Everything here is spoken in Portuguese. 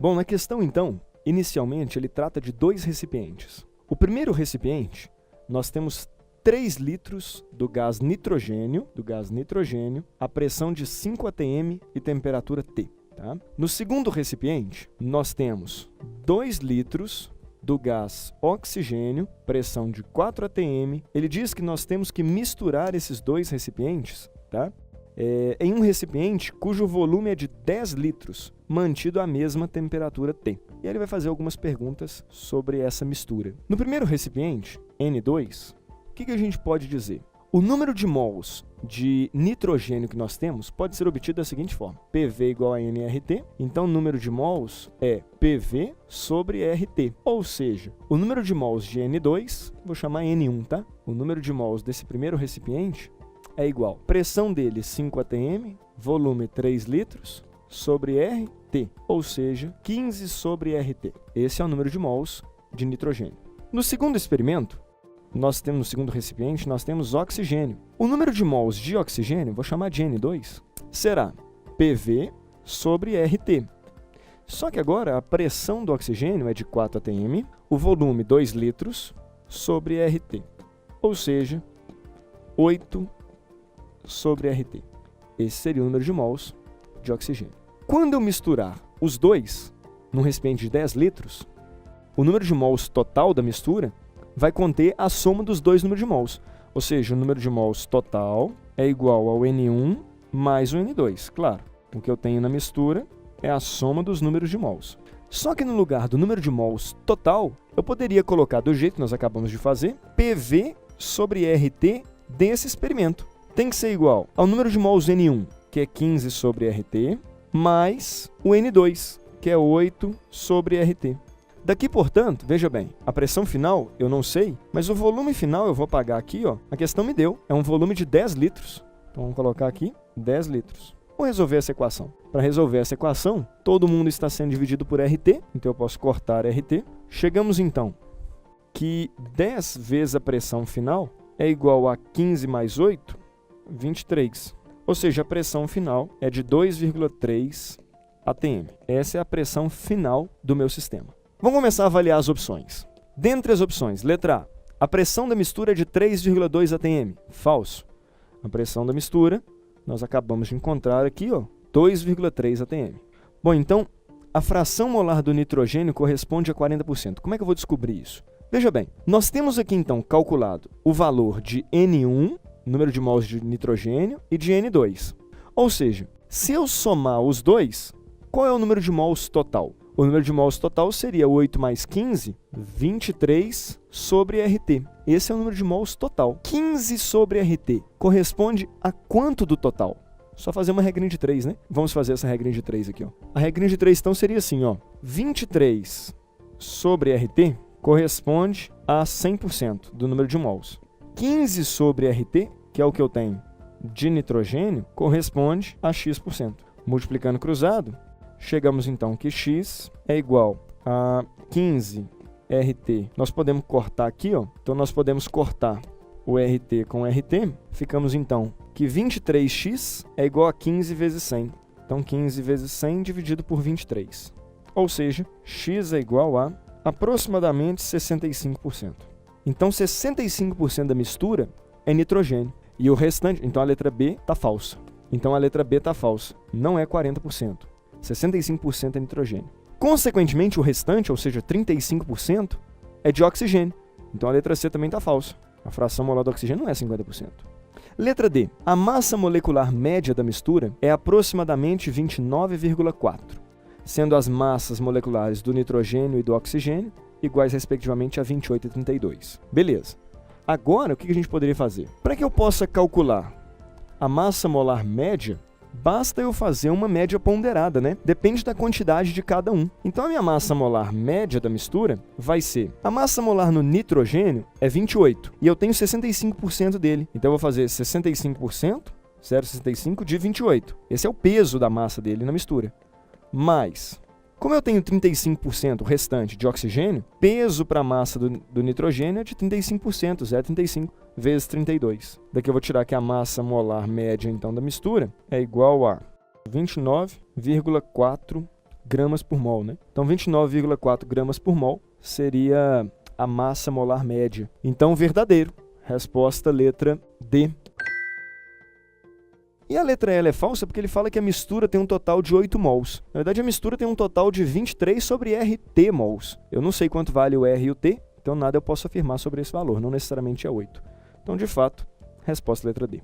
Bom, na questão, então, inicialmente ele trata de dois recipientes. O primeiro recipiente, nós temos 3 litros do gás nitrogênio, a pressão de 5 atm e temperatura T. Tá? No segundo recipiente, nós temos 2 litros do gás oxigênio, pressão de 4 atm. Ele diz que nós temos que misturar esses dois recipientes, tá? Em um recipiente cujo volume é de 10 litros, mantido a mesma temperatura T. E ele vai fazer algumas perguntas sobre essa mistura. No primeiro recipiente, N2, o que a gente pode dizer? O número de mols de nitrogênio que nós temos pode ser obtido da seguinte forma. PV igual a nRT, então o número de mols é PV sobre RT. Ou seja, o número de mols de N2, vou chamar N1, tá? O número de mols desse primeiro recipiente é igual. Pressão dele 5 atm, volume 3 litros, sobre RT, ou seja, 15 sobre RT. Esse é o número de mols de nitrogênio. No segundo experimento, no segundo recipiente, nós temos oxigênio. O número de mols de oxigênio, vou chamar de N2, será PV sobre RT. Só que agora a pressão do oxigênio é de 4 atm, o volume 2 litros sobre RT, ou seja, 8 sobre RT. Esse seria o número de mols de oxigênio. Quando eu misturar os dois num recipiente de 10 litros, o número de mols total da mistura vai conter a soma dos dois números de mols. Ou seja, o número de mols total é igual ao N1 mais o N2. Claro, o que eu tenho na mistura é a soma dos números de mols. Só que no lugar do número de mols total, eu poderia colocar do jeito que nós acabamos de fazer, PV sobre RT desse experimento. Tem que ser igual ao número de mols N1, que é 15 sobre RT, mais o N2, que é 8 sobre RT. Daqui, portanto, veja bem, a pressão final eu não sei, mas o volume final eu vou pagar aqui, ó, a questão me deu, é um volume de 10 litros. Então vamos colocar aqui 10 litros. Vou resolver essa equação. Para resolver essa equação, todo mundo está sendo dividido por RT, então eu posso cortar RT. Chegamos então que 10 vezes a pressão final é igual a 15 mais 8, 23. Ou seja, a pressão final é de 2,3 atm. Essa é a pressão final do meu sistema. Vamos começar a avaliar as opções. Dentre as opções, letra A, a pressão da mistura é de 3,2 atm. Falso. A pressão da mistura, nós acabamos de encontrar aqui, ó, 2,3 atm. Bom, então, a fração molar do nitrogênio corresponde a 40%. Como é que eu vou descobrir isso? Veja bem, nós temos aqui, então, calculado o valor de N1, número de mols de nitrogênio, e de N2. Ou seja, se eu somar os dois, qual é o número de mols total? O número de mols total seria 8 mais 15, 23 sobre RT. Esse é o número de mols total. 15 sobre RT corresponde a quanto do total? Só fazer uma regrinha de 3, né? Vamos fazer essa regrinha de 3 aqui, ó. A regrinha de 3, então, seria assim, ó. 23 sobre RT corresponde a 100% do número de mols. 15 sobre RT, que é o que eu tenho de nitrogênio, corresponde a X%. Multiplicando cruzado, chegamos então que X é igual a 15 RT. Nós podemos cortar aqui, ó. Então nós podemos cortar o RT com RT. Ficamos então que 23x é igual a 15 vezes 100. Então 15 vezes 100 dividido por 23. Ou seja, X é igual a aproximadamente 65%. Então 65% da mistura é nitrogênio. E o restante, então a letra B está falsa. Então a letra B está falsa. Não é 40%. 65% é nitrogênio. Consequentemente, o restante, ou seja, 35%, é de oxigênio. Então a letra C também está falsa. A fração molar do oxigênio não é 50%. Letra D. A massa molecular média da mistura é aproximadamente 29,4, sendo as massas moleculares do nitrogênio e do oxigênio iguais respectivamente a 28 e 32. Beleza. Agora, o que a gente poderia fazer? Para que eu possa calcular a massa molar média, basta eu fazer uma média ponderada, né? Depende da quantidade de cada um. Então, a minha massa molar média da mistura vai ser... A massa molar no nitrogênio é 28, e eu tenho 65% dele. Então, eu vou fazer 65%, 0,65 de 28. Esse é o peso da massa dele na mistura. Mas, como eu tenho 35% restante de oxigênio, peso para a massa do nitrogênio é de 35%, 0,35 vezes 32. Daqui eu vou tirar que a massa molar média, então, da mistura é igual a 29,4 gramas por mol, né? Então 29,4 gramas por mol seria a massa molar média. Então verdadeiro. Resposta letra D. E a letra L é falsa porque ele fala que a mistura tem um total de 8 mols. Na verdade, a mistura tem um total de 23 sobre RT mols. Eu não sei quanto vale o R e o T, então nada eu posso afirmar sobre esse valor, não necessariamente é 8. Então, de fato, resposta letra D.